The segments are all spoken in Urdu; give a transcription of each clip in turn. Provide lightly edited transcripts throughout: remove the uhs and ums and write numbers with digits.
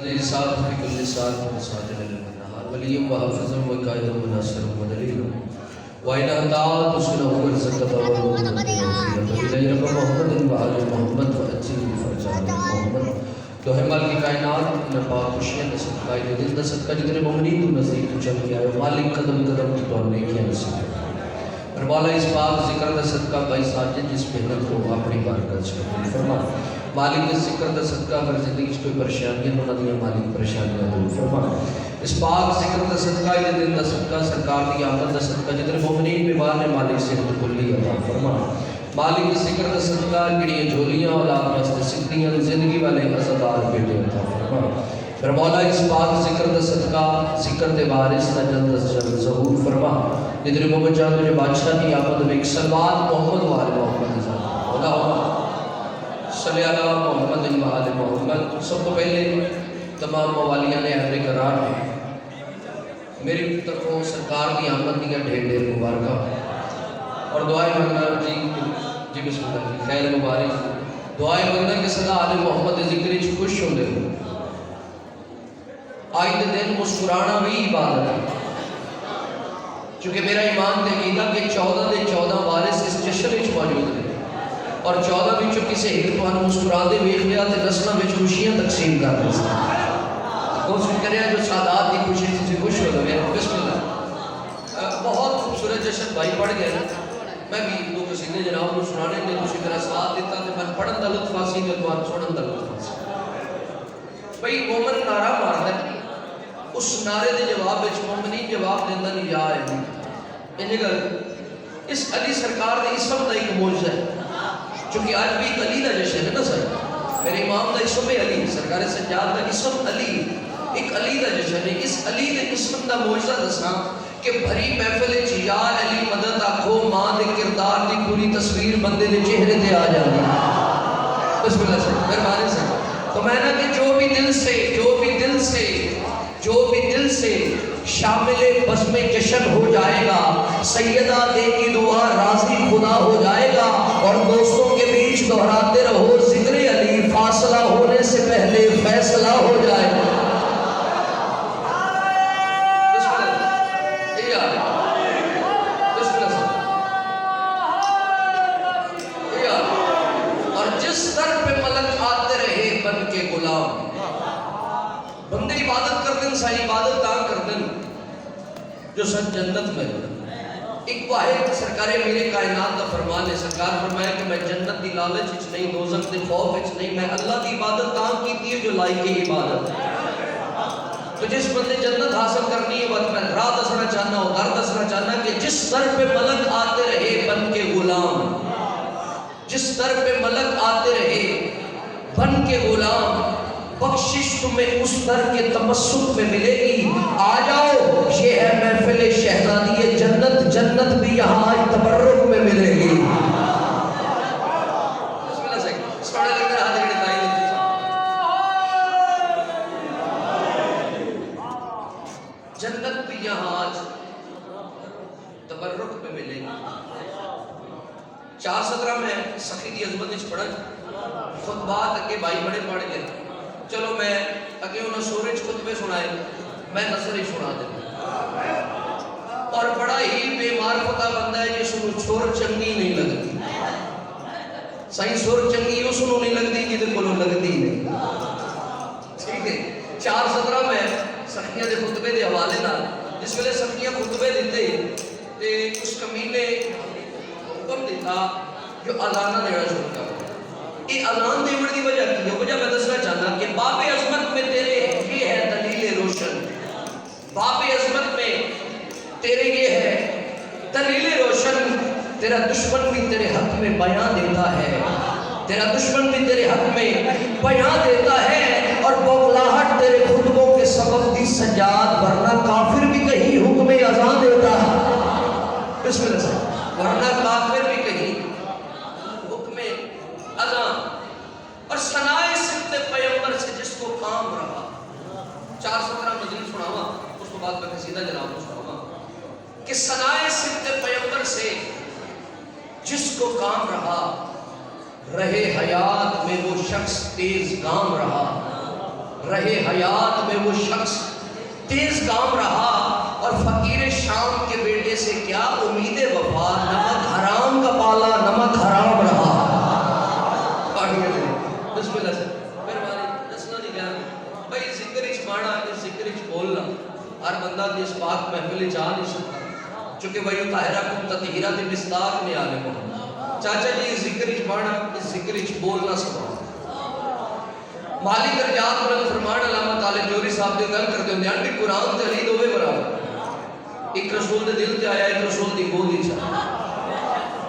للسان في كل ساعة وساعة من النهار ولي وحافظ وقائد وناصر ودليل وإن أطاعت رسله ورزقته وإلى رب محمد وآل محمد وأجل فرجان محمد تو ہے مالک کائنات میں پاک خوشیاں نے صدقہ دل دا صدقہ جتنے مومنین تو نزدیک تو چل کے آئے مالک قدم قدم تو دوڑنے کیا نصیب ہے اور والا اس پاک ذکر دا صدقہ بھائی ساجد جس محنت کو اپنی بارگاہ سے قبول فرما مالک اس ذکر دا صدقہ اگر زندگی کوئی پریشانیاں نہ دیا مالک پریشانیاں دور فرما اس پاک ذکر دا صدقہ یہ دل دا صدقہ سرکار کی آمد دا صدقہ جتنے مومنین بیمار نے مالک سے کلی عطا فرما مالک اس ذکر دا صدقہ کڑیاں جھولیاں اولاد میں اس سکھلیاں زندگی والے عزدار بیٹے عطا فرما پھر مولا اس پاک ذکر دا صدقہ ذکر دے وارث دا جلد از جلد ظہور فرما جتنے محمد جان تجھے بادشاہ کی آمد میں ایک سلوات محمد و آل محمد مولا صلی اللہ محمد و آل محمد سب کو پہلے تمام موالیاں نے حضر قرار ہیں میری طرفوں سرکار کی آمد دیا ڈھیر ڈھیر مبارکہ اور دعائیں مانگنا جی بسم اللہ خیر مبارک دعائیں مانگنا کہ صدا آل محمد ذکر خوش ہوں دے آئی دن مسکرانا بھی عبادت ہے چونکہ میرا ایمان دیکھیگا کہ 14 وارث اس جشن وچ موجود ہیں اور 14 وچوں کسی ایک توان مسکرا دے ویکھ لیا تے نسلاں وچ خوشیاں تقسیم کر دے کوشش کریں جو سادات کی خوشی سے خوش ہو گئے بسم اللہ بہت خوبصورت جشن بھائی پڑھ گئے میں بھی دو قصیدے جناب کو سنانے میں دوسری طرح ساتھ دیتا تے میں پڑھن دا لطف حاصل کرتا ہوں سنن دا لطف حاصل بھائی مومن نعرہ ماردا ہے اس نعرے دے جواب وچ مومنین جواب دیندا نہیں یا ہے انہی گل اس علی سرکار دے اسم دا ایک معجزہ ہے چونکہ آج بھی علی دا جشن ہے نا سر میرے امام دا اسم علی سرکار سجاد دا اسم علی ایک علی دا جشن ہے اس علی دے اسم دا معجزہ دسنا کہ بھری محفل وچ یا علی مدد آکھو ماں دے کردار دی پوری تصویر بندے دے چہرے تے آ جاندی بسم اللہ سر مہربانی سر تو میں نے کہ جو بھی دل سے شامل بزم جشن ہو جائے گا سیدہ دے کی دعا راضی خدا ہو جائے گا اور دوستوں کے بیچ دہراتے رہو ذکر علی فاصلہ ہونے سے پہلے فیصلہ ہو جائے گا اور جس در پہ ملک آتے رہے بن کے غلام بندے عبادت کر دن سا عبادت تاں کر دن جو سن جنت میں ایک واحد سرکار میرے کائنات کا فرمان ہے سرکار فرمایا کہ میں جنت دی لالچ وچ نہیں دوزخ دی خوف وچ نہیں میں اللہ دی عبادت تاں کیتی ہے جو لائق عبادت ہے تو جس بندے جنت حاصل کرنی ہے وقت میں راہ دسنا چاہنا ہوں در دسنا چاہنا کہ جس در پہ ملک آتے رہے بن کے غلام جس در پہ ملک آتے رہے بن کے غلام بخشش تمہیں اس در کے تمسک میں ملے گی آ جاؤ یہ ہے محفل شہزادی جنت جنت بھی یہاں آج تبرک میں ملے گی بسم اللہ سے سوڑے لگ رہا حاضر دائی جنت بھی یہاں آج تبرک میں ملے گی 4:17 میں سخی دی عظمت وچ پڑھن خطبات اگے بھائی بڑے پڑھ گئے چلو میں اگے انہوں سورج خطبے سنائے میں نظر ہی سنا دیں اور بڑا ہی بے معرفتہ بندہ ہے جس کو چھوڑ چنگی نہیں لگتی صحیح سور چنگی اس کو نہیں لگتی جیدے کو لگتی نہیں ٹھیک ہے 4:17 میں سخیاں دے خطبے دے حوالے نہ جس ویلے سخیاں خطبے دیتے تے اس کمینے حکم دیتا جو اذانہ دینا شروع کر یہ اذان دیوڑ دی وجہ کی ہے وجہ میں دسنا چاہنا کہ باب عظمت میں تیرے یہ ہے دلیل روشن باب عظمت میں تیرے یہ ہے دلیل روشن تیرا دشمن بھی تیرے حق میں بیان دیتا ہے تیرا دشمن بھی تیرے حق میں بیان دیتا ہے اور بغلاہٹ تیرے خطبوں کے سبب دی سجاد ورنہ کافر بھی کہیں حکم اذان دیتا ہے بسم اللہ سے ورنہ کافر بھی کہیں حکم اذان اور ثنائے صدق پیغمبر سے جس کو کام رہا 4:17 مجلس سناوا اس کو بعد میں قصیدہ جناب کو سناوا کہ ثنائے صدق پیغمبر سے جس کو کام رہا رہے حیات میں وہ شخص تیز گام رہا رہے حیات میں وہ شخص تیز کام رہا اور فقیر شام کے بیٹے سے کیا امید وفا، نمک حرام کا پالا نمک حرام رہا۔ بسم اللہ سے مہربانی دسنا نہیں کیا بھائی ذکر اچ پانا ذکر اچ بولنا ہر بندہ اس پاک محفل جا نہیں سکتا چونکہ وہی طاہرہ کم تطہیرہ تے مصداق میں آنے کو چاچا جی ذکر اچ پانا ذکر اچ بولنا سبحان مالک درجات بلند فرمان علامہ طالب جوہری صاحب دے گل کرتے ہوندے ہیں کہ قرآن تے علی دوویں برابر، ایک رسول دے دل تے آیا ایک رسول دی گود وچ آیا،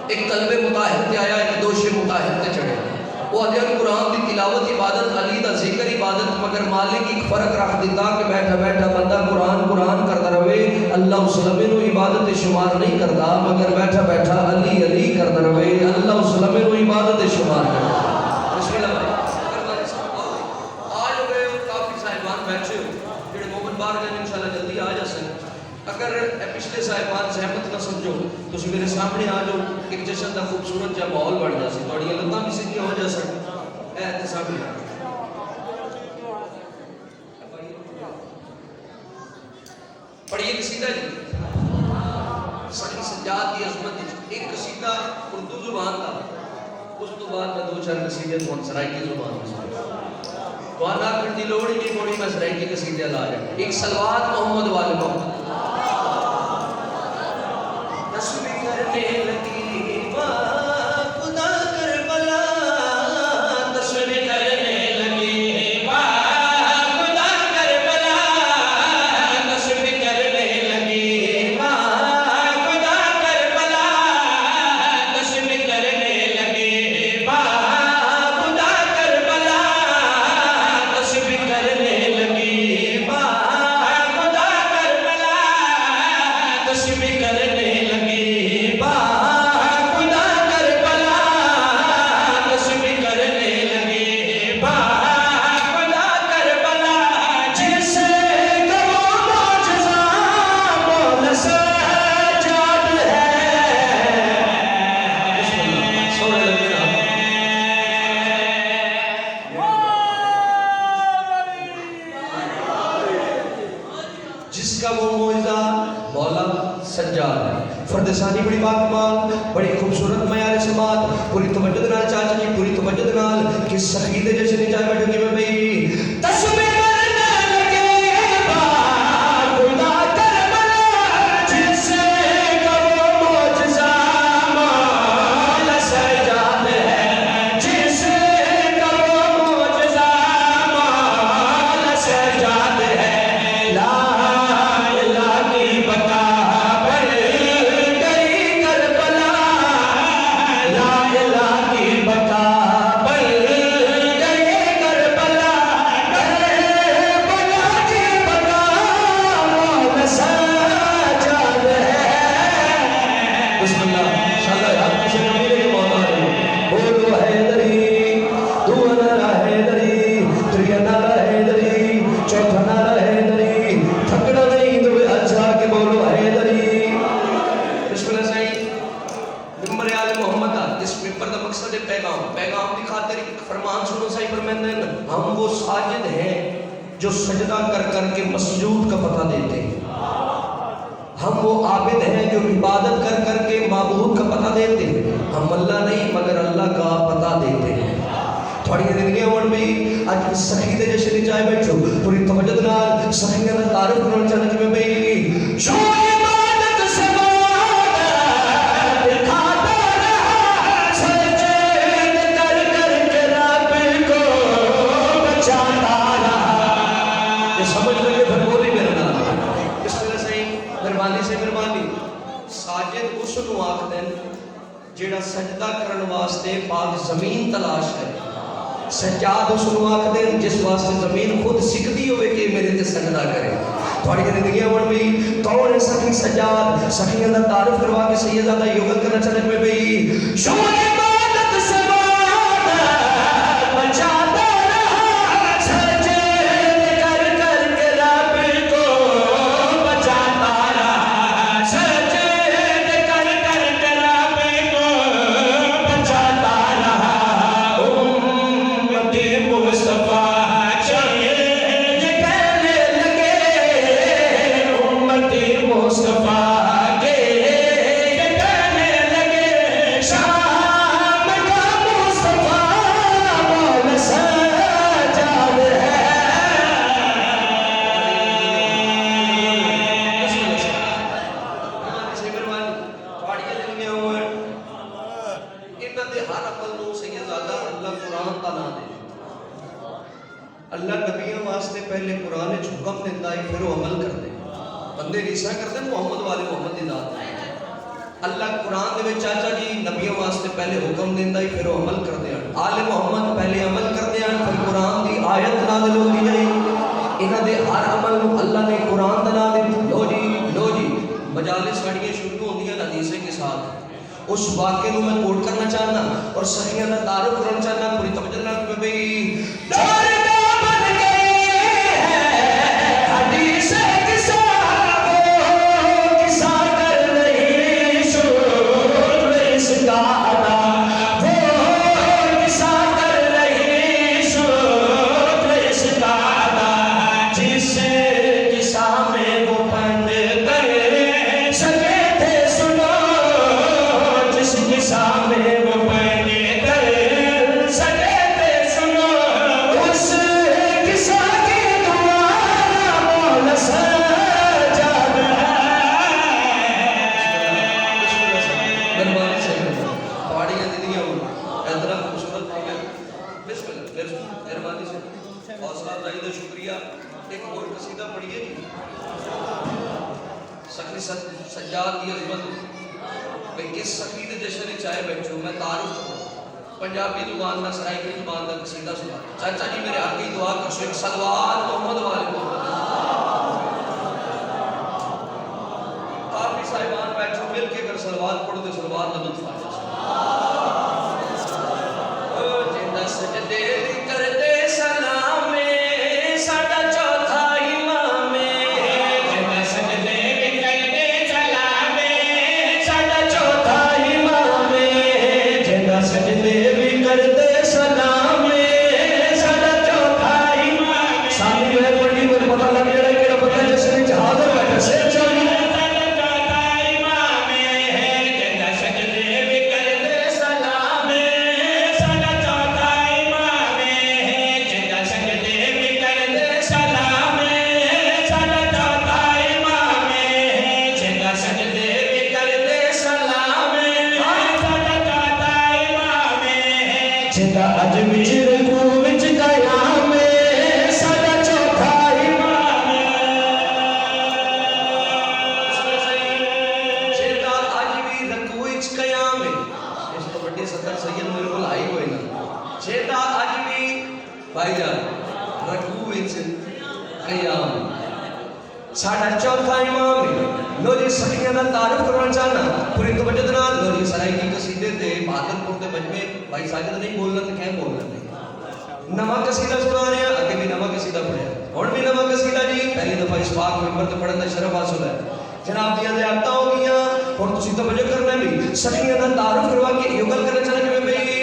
ایک قلب مطہر تے آیا ایک دوش مطہر تے چڑھے۔ وہ ادھر قرآن دی تلاوت عبادت، علی دا ذکر عبادت، مگر مالک ایک فرق رکھ دیتا کہ بیٹھا بیٹھا بندہ قرآن کرتا رہے اللہ اسلامے نو عبادت شمار نہیں کرتا، مگر بیٹھا بیٹھا علی علی کرتا رہے اللہ اسلامے نو عبادت شمار کرتا۔ بسم اللہ بھائی آج ہو گئے کافی صاحبان بیٹھے ہو جڑے مومن باہر گئے انشاءاللہ جلدی آ جا سن، اگر پچھلے صاحبان زحمت نہ سمجھو تو میرے سامنے آ جاؤ، ایک جشن کا خوبصورت جا ماحول بڑھ جا سی تھوڑی لتاں بھی سیدھی ہو جا سن اے سامنے پڑھیے قصیدہ جی سخی سجاد کی عظمت ایک قصیدہ اردو زبان کا، اس تو بعد میں دو چار قصیدے تو سرائکی زبان میں تو آنا کرتی لوڑی نہیں موڑی میں سرائکی قصیدے لا جائے۔ ایک سلوات محمد والے محمد نسبی کرنے لگی ماں خدا کربلا، نسبی کرنے لگی ماں خدا کربلا، نسبی کرنے لگی ماں خدا کربلا، نسبی کرنے لگی ماں خدا کربلا، نسبی کرنے لگی ماں خدا کربلا، نسبی کرنے ثانی بڑی باکمال بڑی خوبصورت معیار سماعت، پوری توجہ نال چاچا جی پوری توجہ نال کس سخی دے جیسے نہیں جائے بیٹھو کہ میں بھئی تصویر کرنے لگے بار خدا کربلا، جسے کا وہ معجزہ مولا سجاد ہے، جسے کا وہ معجزہ مولا سجاد ہے، لا الہ کی بتا ہم وہ ساجد ہیں جو سجدہ کر کر کے مسجود کا پتہ دیتے ہیں، ہم وہ عابد ہیں جو عبادت کر کر کے معبود کا پتہ دیتے ہیں، ہم اللہ نہیں مگر اللہ کا پتہ دیتے ہیں۔ تھوڑی زندگی اور بھی آج سخی دے جیسے نہیں چاہے بیٹھو پوری توجہ نال سخی کا تعارف کرنا چاہنا کہ میں بھئی جو عبادت سے ساجد اس نو آکھدن جیڑا سجدہ کرن واسطے پاک زمین تلاش کرے، سجاد اس نو آکھدن جس واسطے زمین خود سکھدی ہوئے کہ میرے تے سجدہ کرے۔ تھوڑی زندگیاں بڑھ بھی کون ہے سخی سجاد، سخی اندر تعارف کروا کے سیدہ یوگت کرنا چاہنے میں بھئی شو عبادت سے بچاتا رہا، سجد کر کر کے رب کو بچاتا رہا، سجد کر کر کے رب کو بچاتا رہا، امت مصطفیٰ چاہیے پہلے قرآن حکم دیتا ہے پھر وہ عمل کرتے بندے ریسا کرتے محمد والے محمد دی ذات اللہ قرآن دے وچ چاچا جی نبیوں واسطے پہلے حکم دیندا ہے پھر وہ عمل کرتے ہیں آل محمد پہلے عمل کرتے ہیں پھر قرآن دی آیت نازل ہوندی جائے انہاں دے ہر عمل نو اللہ نے قرآن دا نام دے لو جی مجالس ساڑیاں شروع ہوندیاں حدیثیں کے ساتھ اس واقعے کو میں کوٹ کرنا چاہنا اور صحیح نہ تعارف کرنا چاہنا پوری توجہ نال کہ بھئی دارنا بن گئے ہیں حدیث کے ساتھ قصہ کر رہی شور اس کا ادا وہ قصہ کر رہی شور اس کا ادا جس قصہ میں وہ بند کر سکے تھے سنو سامنے وہ پہنے کر سکے تھے سنو اس قصہ کی دوارا مولا سجاد ہے مہربانی سے پہاڑیاں دیدیاں ہوں اتنا خوبصورت پاگل بسم اللہ مہربانی سے حوصلہ افزائی کا شکریہ ایک اور قصیدہ پڑھیے سخی سجاد کی عظمت میں کس سخی دے جشن چاہے بیٹھو میں تعارف کروں پنجابی زبان میں سرائیکی زبان کا قصیدہ سنا چاچا جی میرے حق کی دعا کر سو ایک صلوات محمد والے محمد آپ ہی صاحبان بیٹھو مل کے کر صلوات پڑھو دے صلوات لطف آجا جندہ سجدے کرتے سلام میں ساڑھا چوتھا امام جندہ سجدے کرتے سلام ساڑھا چوتھا امام جندہ سجدے بھی کرتے سلام ساڑھا چوتھا امام سامنے میں پڑھی مجھے پتہ لگ جڑا کہ پتہ جس نے جہاز بیٹھا سے چلی ساڑھا چوتھا امام جندہ سجدے بھی کرتے سلام ساڑھا چوتھا امام جندہ سجدے بھی کرتے سلام ساڑھا چوتھا امام جندہ سجدے بھی کرتے سلام ساڑھا چوتھا امام جندہ اج وچ رکوع وچ قیام ساڑھا چوتھا امام جندہ اج بھی رکوع وچ قیام اس تو بڑی صدر سید میرے کو آئی ہوئی نا جندہ اج بھی بھائی جان رکوع وچ قیام ساڑھا چوتھا امام لو جی سخیاں دا تعارف کرنا چاہنا پوری توجہ نال لو جی سرائیکی قصیدے تے بہادرپور دے مجمع بھائی ساجد نہیں بولنا تے کہیں بولنا نہیں نواں قصیدہ سنا رہے ہیں اگے بھی نواں قصیدہ پڑھیا ہن بھی نواں قصیدہ جی پہلی دفعہ اس پاک منبر تے پڑھن دا شرف حاصل ہے جناب دیاں زیادتاں ہو گئیاں ہن تسی توجہ کرنا بھی سخیاں دا تعارف کروا کے یہ گل کرنا چاہنا کہ بھئی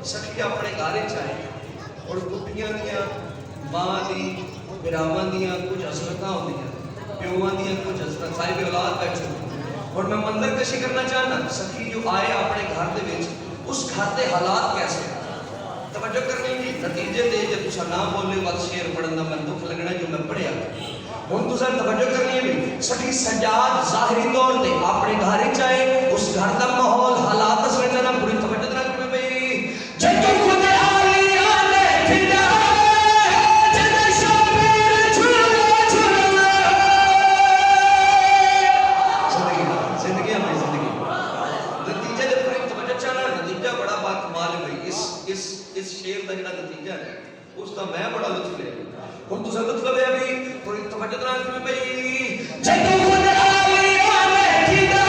سخی اپنے گارے چاہے اور کٹیاں دیا ماں دی برامان دیا کچھ حسرتاں ہو دیا پیوان دیا کچھ حسرت صاحب اولاد بیٹھے اور میں منظر کشی کرنا چاہنا سخی جو آئے اپنے گھر دے بیچ اس گھر دے حالات کیسے توجہ کرنی کی نتیجے دے جب تسا نہ بولے وقت شیر پڑھنا میں دکھ لگنا جو میں پڑھیا ہوں تسا توجہ کرنی ہے بھی سخی سجاد ظاہری طور دے اپنے گھر چاہے اس گھر دا ماحول حالات سمجھنا پوری توجہ کرنا جدو خود آلیاں نے کھلا جد شبیر جھولا جھولا زندگی ہماری زندگی نتیجہ جب پر توجہ چاہنا نتیجہ بڑا بات کمال ہے بھئی اس شیر دا جڑا نتیجہ ہے اس کا میں بڑا لطف لے ہن تو لطف لے ابھی پوری توجہ کرنا کہ بھئی جدو خود آلیاں نے کھلا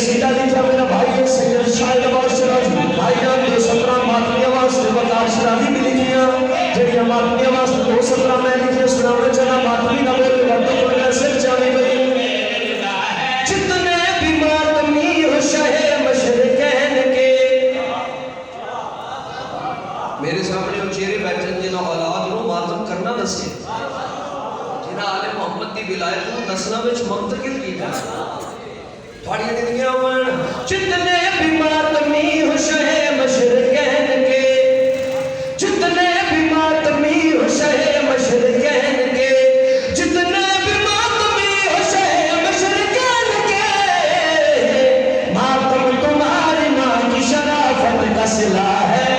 قصیدہ لکھا میرا بھائی ہے سید شاہد آباد شرازی بھائی جان 217 ماتمی آواز سے وقار شرازی بھی لکھیا جڑی ماتمی آواز 217 میں لکھیا سناوے چلا ماتمی نہ بولے وقت کو میں سر چاہے گئی جتنے بھی ماتمی ہو شہ مشرقین کے میرے سامنے وہ چہرے بیٹھن جنہاں اولاد نو ماتم کرنا نسے جنہاں آل محمد دی ولایت نو نسلہ وچ منتقل کی جائے تھوڑی دنیا من جتنے بھی ماتمی ہو شہ مشرقین کے جتنے بھی ماتمی ہو شہ مشرقین کے جتنے بھی ماتمی ہو شہ مشرقین کے ماتم تمہاری ماں کی شرافت کا صلہ ہے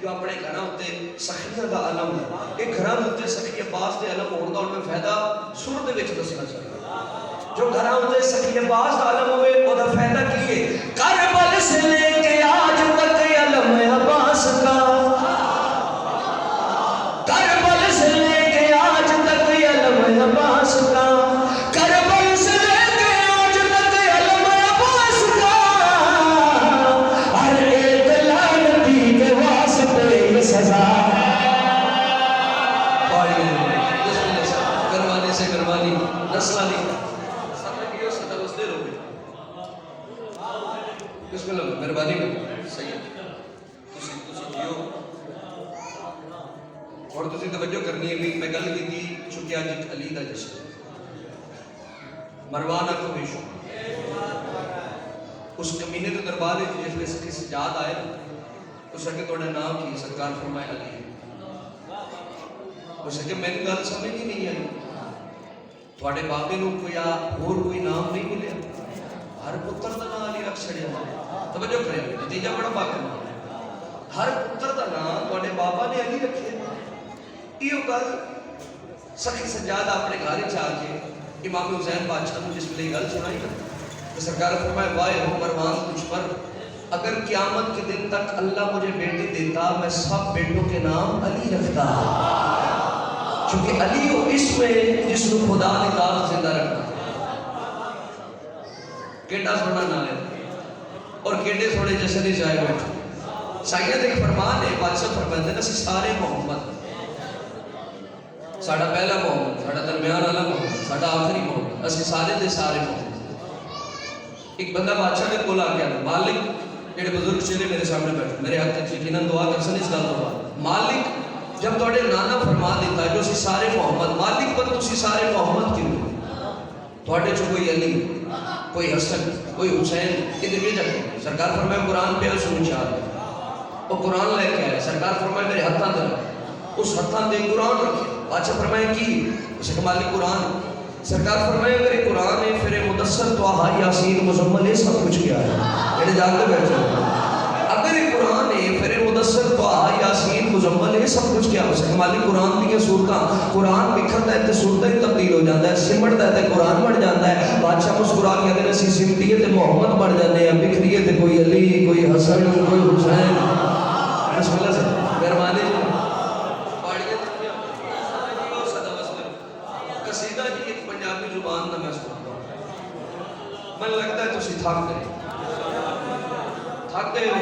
اپنے گھراں ہوتے سخیہ دا علم ایک گھراں ہوتے سخی عباس دے علم ہوندہ ان میں فائدہ سور دے وچ دسنا چاہیے جو گھراں ہوتے سخی عباس دا علم ہوئے وہ دا فائدہ کیے کربل سے لے کے آج تک علم عباس کا کربل سے لے کے آج تک علم عباس کا کربل سے لے کے آج تک علم عباس کا ہر ایک لعنتی کے واسطے یہ سزا کروانے سے کروانی نسلہ نہیں سب نے کیوں ستا اس دیر ہو گئی بسم اللہ مہربانی کرو سید تسی جیو اور تسی توجہ کرنی ہے میں گل کی تھی چونکہ آج ایک علی دا جشن مروانہ کو بھی شکر اس کمینے تو دربار ہے جس میں سکھی سجاد آئے اس کے توڑے نام کی سرکار فرمائے علی اس کے میں نے گل سمجھ ہی نہیں آئی تھوڑے بابے نو کوئی اور کوئی نام نہیں ملے ہر پتر دا نام علی رکھ چھڑیا توجہ کریں گے نتیجہ بڑا باقی نام ہر پتر دا نام تھوڑے بابا نے علی رکھے یہ گل سخی سجاد اپنے گھر چاہ کے امام حسین بادشاہ نے جس میں گل سنائی تو سرکار فرمائے وائے ہو مروان کچھ پر اگر قیامت کے دن تک اللہ مجھے بیٹی دیتا میں سب بیٹوں کے نام علی رکھتا چونکہ علی وہ اسم ہے جس کو خدا نے ذات زندہ رکھا کیٹا سونا نہ لے اور کیٹے تھوڑے جیسے نہیں جائے بیٹھو سائیت ایک فرمان ہے بادشاہ فرماتے ہیں کہ سارے محمد ساڑھا پہلا محمد ساڑھا درمیان والا محمد ساڑھا آخری محمد اسی سارے دے سارے محمد ایک بندہ بادشاہ کے کول آ گیا مالک جڑے بزرگ چہرے میرے سامنے بیٹھے میرے ہاتھ تک یقیناً دعا کر سن اس گل تو بعد مالک جب توڑے نانا فرما دیتا ہے جو سی سارے محمد مالک پر تو سی سارے محمد کیوں توڑے جو کوئی علی کوئی حسن کوئی حسین ادھر یہ جب سرکار فرمائے قرآن پہ سنو چاہ وہ قرآن لے کے آئے سرکار فرمائے میرے ہتھاں در اس ہتھاں دے قرآن رکھے بادشاہ فرمائے کی اسے کہ مالک قرآن سرکار فرمائے میرے قرآن ہے پھر مدثر توہا یاسین مزمل یہ سب کچھ کیا ہے میرے جانتے بیٹھے اگر یہ قرآن ہے پھر مدثر توہا یاسین مزمل یہ سب کچھ کیا ہے اسے کہ مالک قرآن دی کے صورتاں قرآن بکھرتا ہے تے صورتیں ہی تبدیل ہو جاتا ہے سمٹتا ہے تے قرآن بڑھ جاتا ہے بادشاہ مسکرا کے اگر اسی سمٹی ہے تے محمد بڑھ جاتے ہیں بکھری ہے تے کوئی علی کوئی حسن کوئی حسین بسم اللہ سے مہربانی من لگتا ہے تو اسی تھاک گئے تھاک گئے ہو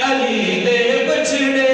علی دے بچڑے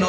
9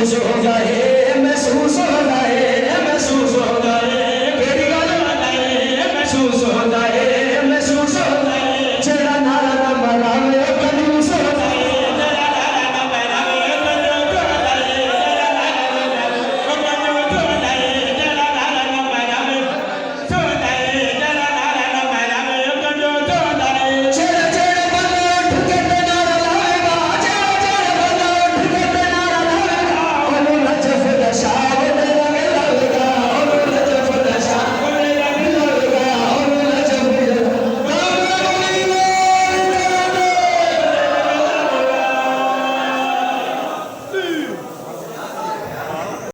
محسوس ہو